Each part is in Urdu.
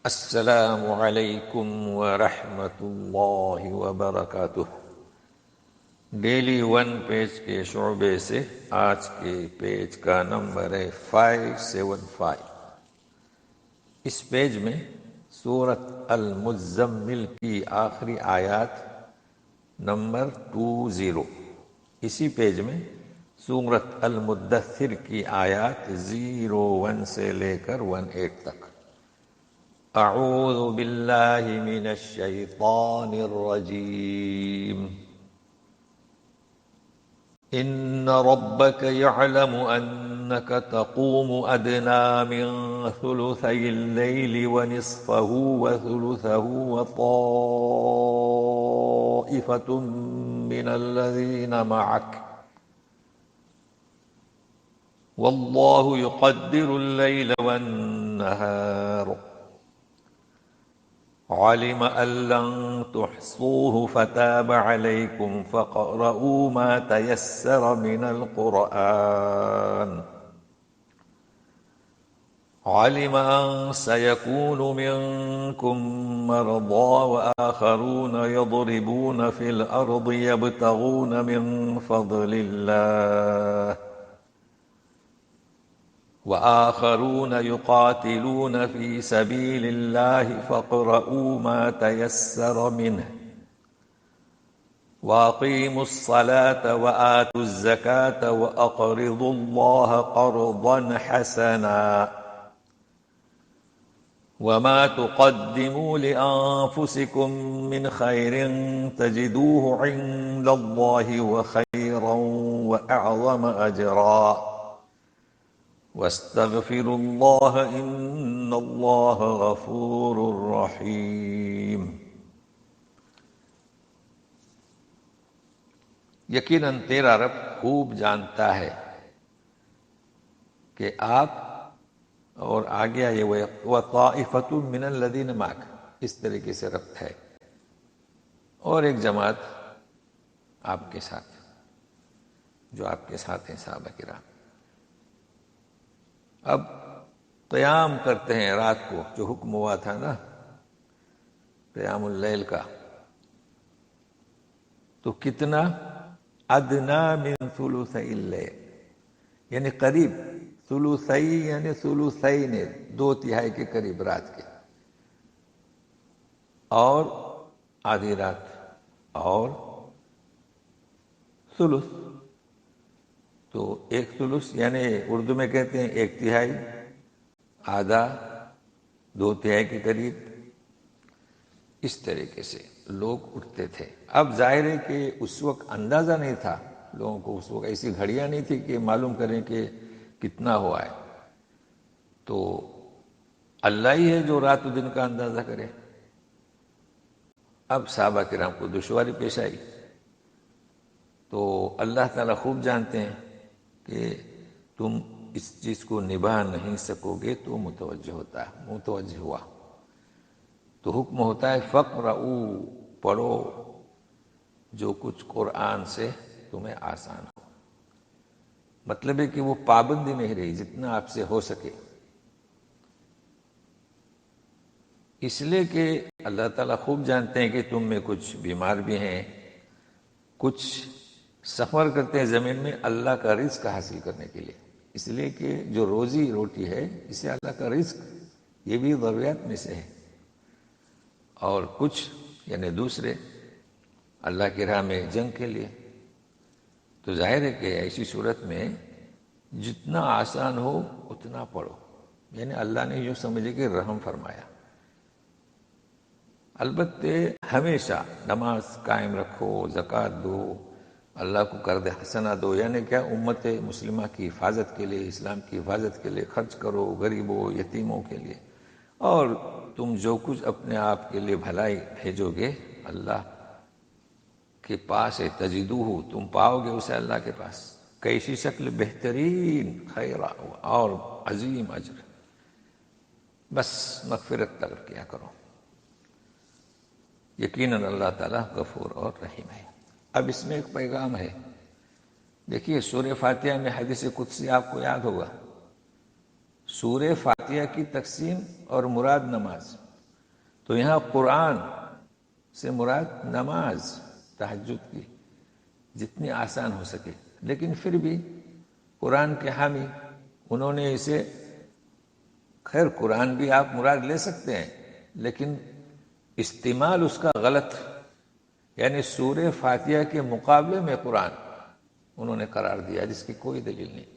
السلام علیکم ورحمۃ اللہ وبرکاتہ۔ ڈیلی ون پیج کے شعبے سے آج کے پیج کا نمبر ہے 575۔ اس پیج میں سورۃ المزمل کی آخری آیات نمبر 20۔ اسی پیج میں سورۃ المدثر کی آیات 01 سے لے کر 18 تک۔ اعوذ باللہ من الشیطان الرجیم۔ ان ربک یعلم انک تقوم ادنی من ثلثی اللیل ونصفہ وثلثہ وطائفۃ من الذین معک واللہ یقدر اللیل والنہار علم أن لن تحصوه فتاب عليكم فاقرؤوا ما تيسر من القرآن علم أن سيكون منكم مرضى وآخرون يضربون في الأرض يبتغون من فضل الله وآخرون يقاتلون في سبيل الله فاقرؤوا ما تيسر منه وأقيموا الصلاة وآتوا الزكاة وأقرضوا الله قرضا حسنا وما تقدموا لأنفسكم من خير تجدوه عند الله وخيرا وأعظم أجرا واستغفروا اللہ ان اللہ غفور رحیم۔ یقیناً تیرا رب خوب جانتا ہے کہ آپ، اور آگے یہ وطائفۃ من الذین معک، اس طریقے سے ربط ہے، اور ایک جماعت آپ کے ساتھ، جو آپ کے ساتھ ہیں صحابہ کرام۔ اب قیام کرتے ہیں رات کو، جو حکم ہوا تھا نا قیام اللیل کا، تو کتنا؟ ادنا من ثلثی اللیل، یعنی قریب، ثلثی یعنی ثلثین، 2/3 کے قریب رات کے، اور آدھی رات، اور ثلث، تو 1/3 یعنی اردو میں کہتے ہیں 1/3، آدھا، 2/3 کے قریب، اس طریقے سے لوگ اٹھتے تھے۔ اب ظاہر ہے کہ اس وقت اندازہ نہیں تھا لوگوں کو، اس وقت ایسی گھڑیاں نہیں تھی کہ معلوم کریں کہ کتنا ہوا ہے، تو اللہ ہی ہے جو رات و دن کا اندازہ کرے۔ اب صحابہ کرام کو دشواری پیش آئی، تو اللہ تعالیٰ خوب جانتے ہیں کہ تم اس چیز کو نبھا نہیں سکو گے، تو متوجہ ہوا، تو حکم ہوتا ہے فقرؤ، پڑھو جو کچھ قرآن سے تمہیں آسان ہو۔ مطلب ہے کہ وہ پابندی نہیں رہی، جتنا آپ سے ہو سکے، اس لیے کہ اللہ تعالیٰ خوب جانتے ہیں کہ تم میں کچھ بیمار بھی ہیں، کچھ سفر کرتے ہیں زمین میں اللہ کا رزق حاصل کرنے کے لیے، اس لیے کہ جو روزی روٹی ہے اسے اللہ کا رزق، یہ بھی ضروریات میں سے ہے، اور کچھ یعنی دوسرے اللہ کی راہ میں جنگ کے لیے۔ تو ظاہر ہے کہ ایسی صورت میں جتنا آسان ہو اتنا پڑھو، یعنی اللہ نے یوں سمجھے کہ رحم فرمایا۔ البتہ ہمیشہ نماز قائم رکھو، زکوٰۃ دو، اللہ کو قرض حسنہ دو، یعنی کیا؟ امت مسلمہ کی حفاظت کے لیے، اسلام کی حفاظت کے لیے خرچ کرو، غریبوں یتیموں کے لیے، اور تم جو کچھ اپنے آپ کے لیے بھلائی بھیجو گے اللہ کے پاس ہے، تجدوہ، تم پاؤ گے اسے اللہ کے پاس، کیسی شکل؟ بہترین خیر اور عظیم اجر۔ بس مغفرت طلب کیا کرو، یقیناً اللہ تعالیٰ غفور اور رحیم ہے۔ اب اس میں ایک پیغام ہے، دیکھیے سورہ فاتحہ میں حدیث قدسی آپ کو یاد ہوگا، سورہ فاتحہ کی تقسیم اور مراد نماز، تو یہاں قرآن سے مراد نماز تہجد کی جتنی آسان ہو سکے، لیکن پھر بھی قرآن کے حامی انہوں نے اسے، خیر قرآن بھی آپ مراد لے سکتے ہیں لیکن استعمال اس کا غلط، یعنی سورہ فاتحہ کے مقابلے میں قرآن انہوں نے قرار دیا جس کی کوئی دلیل نہیں،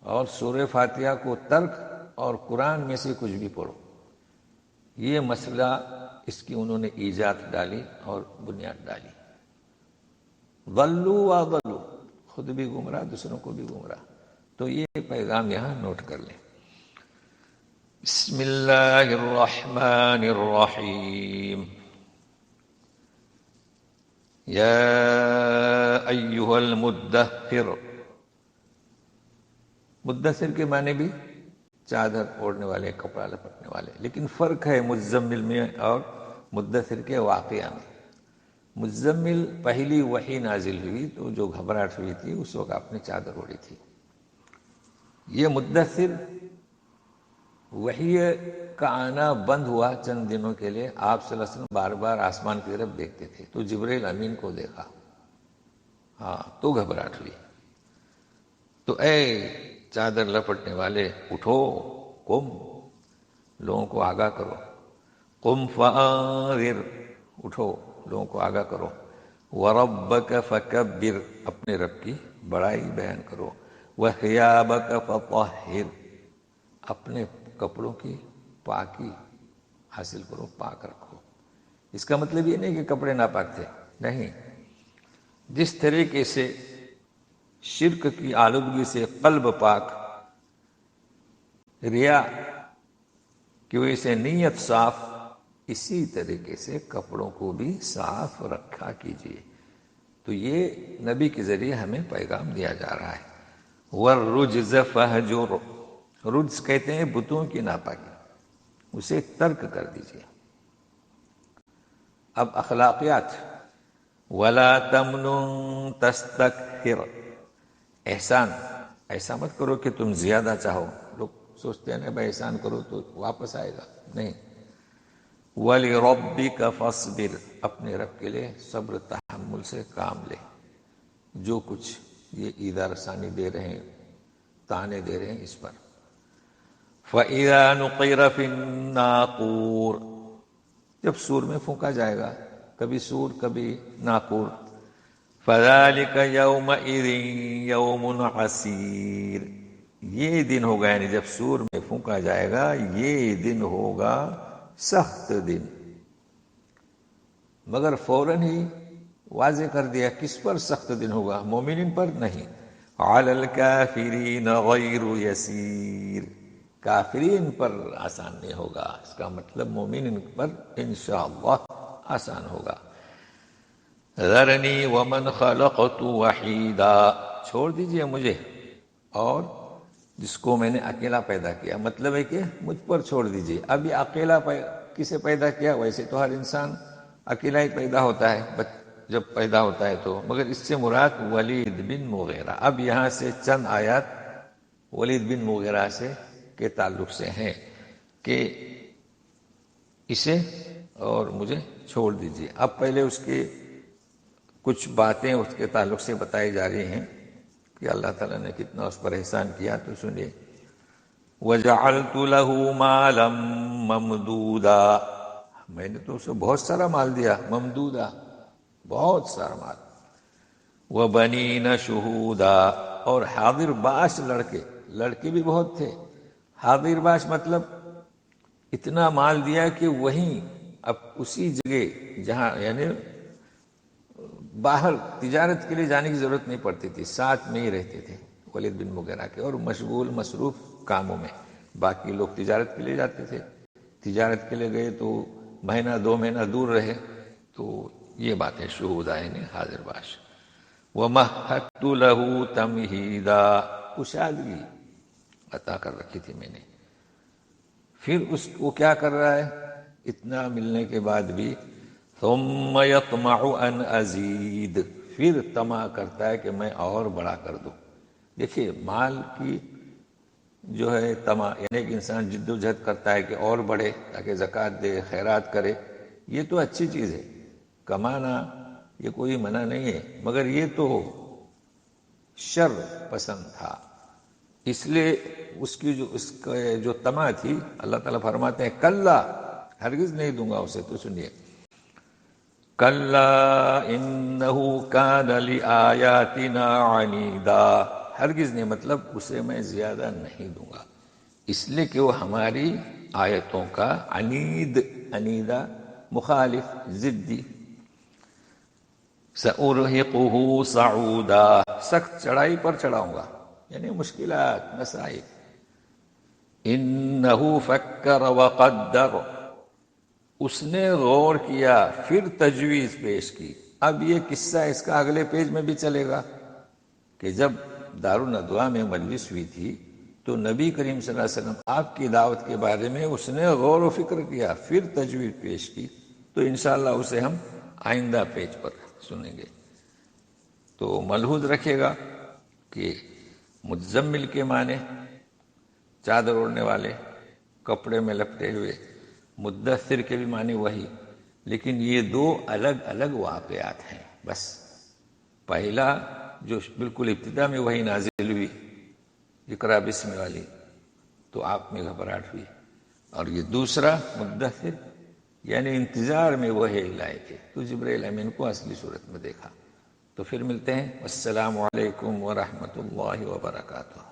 اور سورہ فاتحہ کو ترک اور قرآن میں سے کچھ بھی پڑھو، یہ مسئلہ اس کی انہوں نے ایجاد ڈالی اور بنیاد ڈالی۔ ضلوا واضلوا، خود بھی گمراہ دوسروں کو بھی گمراہ۔ تو یہ پیغام یہاں نوٹ کر لیں۔ بسم اللہ الرحمن الرحیم۔ یا ایھا المدثر، مدثر کے معنی بھی چادر اوڑھنے والے، کپڑا لپٹنے والے، لیکن فرق ہے مزمل میں اور مدثر کے واقعہ میں۔ مزمل پہلی وحی نازل ہوئی تو جو گھبراہٹ ہوئی تھی اس وقت آپ نے چادر اوڑھی تھی۔ یہ مدثر وحی کا آنا بند ہوا چند دنوں کے لیے، آپ صلی اللہ علیہ وسلم بار بار آسمان کی طرف دیکھتے تھے تو جبرائیل امین کو دیکھا، تو گھبراہٹ ہوئی۔ تو اے چادر لپٹنے والے اٹھو، قم، لوگوں کو آگاہ کرو، قم فانذر، اٹھو لوگوں کو آگاہ کرو، وربک فکبر، اپنے رب کی بڑائی بیان کرو، وثیابک فطہر، اپنے کپڑوں کی پاکی حاصل کرو، پاک رکھو۔ اس کا مطلب یہ نہیں کہ کپڑے ناپاک تھے، نہیں، جس طریقے سے شرک کی آلودگی سے قلب پاک، ریا کی وجہ سے نیت صاف، اسی طریقے سے کپڑوں کو بھی صاف رکھا کیجیے۔ تو یہ نبی کے ذریعے ہمیں پیغام دیا جا رہا ہے۔ والرجز فہجر، رجز کہتے ہیں بتوں کی ناپاکی، اسے ترک کر دیجیے۔ اب اخلاقیات، ولا تمنن تستکثر، احسان ایسا مت کرو کہ تم زیادہ چاہو، لوگ سوچتے ہیں نا بھائی احسان کرو تو واپس آئے گا، نہیں۔ وَلِرَبِّكَ فَاصْبِرْ، اپنے رب کے لیے صبر تحمل سے کام لے، جو کچھ یہ ایذا رسانی دے رہے ہیں، تانے دے رہے ہیں اس پر۔ فَإِذَا نُقِرَ فِي النَّاقُورِ، جب سور میں پھونکا جائے گا، کبھی سور کبھی ناقور، فَذَلِكَ يَوْمَئِذٍ يَوْمٌ عَسِيرٌ، یہ دن ہوگا، یعنی جب سور میں پھونکا جائے گا یہ دن ہوگا سخت دن۔ مگر فوراً ہی واضح کر دیا کس پر سخت دن ہوگا، مومنین پر نہیں۔ عَلَى الْكَافِرِينَ غَيْرُ يَسِيرٌ، کافرین پر آسان نہیں ہوگا، اس کا مطلب مومنین پر انشاءاللہ آسان ہوگا۔ ذَرْنِي وَمَنْ خَلَقْتُ وَحِيدًا، چھوڑ دیجئے مجھے اور جس کو میں نے اکیلا پیدا کیا، مطلب ہے کہ مجھ پر چھوڑ دیجئے۔ اب یہ اکیلا کسے پیدا کیا؟ ویسے تو ہر انسان اکیلا ہی پیدا ہوتا ہے جب پیدا ہوتا ہے تو، مگر اس سے مراد ولید بن مغیرہ۔ اب یہاں سے چند آیات ولید بن مغیرہ سے کے تعلق سے ہیں کہ اسے اور مجھے چھوڑ دیجئے۔ اب پہلے اس کے کچھ باتیں اس کے تعلق سے بتائی جا رہی ہیں کہ اللہ تعالیٰ نے کتنا اس پر احسان کیا، تو سنیے۔ وَجَعَلْتُ لَهُ مَالًا مَمْدُودًا، میں نے تو اسے بہت سارا مال دیا، ممدودا، بہت سارا مال۔ وَبَنِينَ شُهُودًا، اور حاضر باش لڑکے بھی بہت تھے۔ حاضر باش مطلب اتنا مال دیا کہ وہیں اب اسی جگہ جہاں، یعنی باہر تجارت کے لیے جانے کی ضرورت نہیں پڑتی تھی، ساتھ میں ہی رہتے تھے ولید بن مغیرہ کے، اور مشغول مصروف کاموں میں۔ باقی لوگ تجارت کے لیے جاتے تھے، تجارت کے لیے گئے تو مہینہ 2 مہینہ دور رہے، تو یہ باتیں شہود آئے نے حاضر باش۔ وَمَهَّدتُّ لَهُ تَمْهِيدًا، کشادگی عطا کر رکھی تھی میں نے۔ پھر اس کو کیا کر رہا ہے اتنا ملنے کے بعد بھی؟ ثم يطمع ان ازید، پھر طمع کرتا ہے کہ میں اور بڑا کر دوں۔ دیکھیے مال کی جو ہے یعنی کہ انسان جد و جہد کرتا ہے کہ اور بڑھے تاکہ زکوٰۃ دے، خیرات کرے، یہ تو اچھی چیز ہے، کمانا یہ کوئی منع نہیں ہے، مگر یہ تو شر پسند تھا، اس لیے اس کا جو طمع تھی، اللہ تعالیٰ فرماتے ہیں کلا، ہرگز نہیں دوں گا اسے۔ تو سنیے، کلا انہ کان لآیاتنا عنیدا، ہرگز نہیں مطلب اسے میں زیادہ نہیں دوں گا، اس لیے کہ وہ ہماری آیتوں کا عنیدہ مخالف، ضدی۔ سأرہقہ صعودا، سخت چڑھائی پر چڑھاؤں گا، یعنی مشکلات، مسائل۔ انہ فکر وقدر، اس نے غور کیا پھر تجویز پیش کی۔ اب یہ قصہ اس کا اگلے پیج میں بھی چلے گا کہ جب دارالندوہ میں مجلس ہوئی تھی تو نبی کریم صلی اللہ علیہ وسلم آپ کی دعوت کے بارے میں اس نے غور و فکر کیا، پھر تجویز پیش کی، تو انشاءاللہ اسے ہم آئندہ پیج پر سنیں گے۔ تو ملحوظ رکھے گا کہ مزمل کے معنی چادر اوڑھنے والے، کپڑے میں لپٹے ہوئے، مدثر کے بھی معنی وہی، لیکن یہ دو الگ الگ واقعات ہیں بس۔ پہلا جو بالکل ابتدا میں وہی نازل ہوئی، اقرا بسم والی، تو آپ میں گھبراہٹ ہوئی، اور یہ دوسرا مدثر یعنی انتظار میں وہ لائے تھے، تو جبرائیل امین کو اصلی صورت میں دیکھا۔ تو پھر ملتے ہیں، السلام علیکم ورحمۃ اللہ وبرکاتہ۔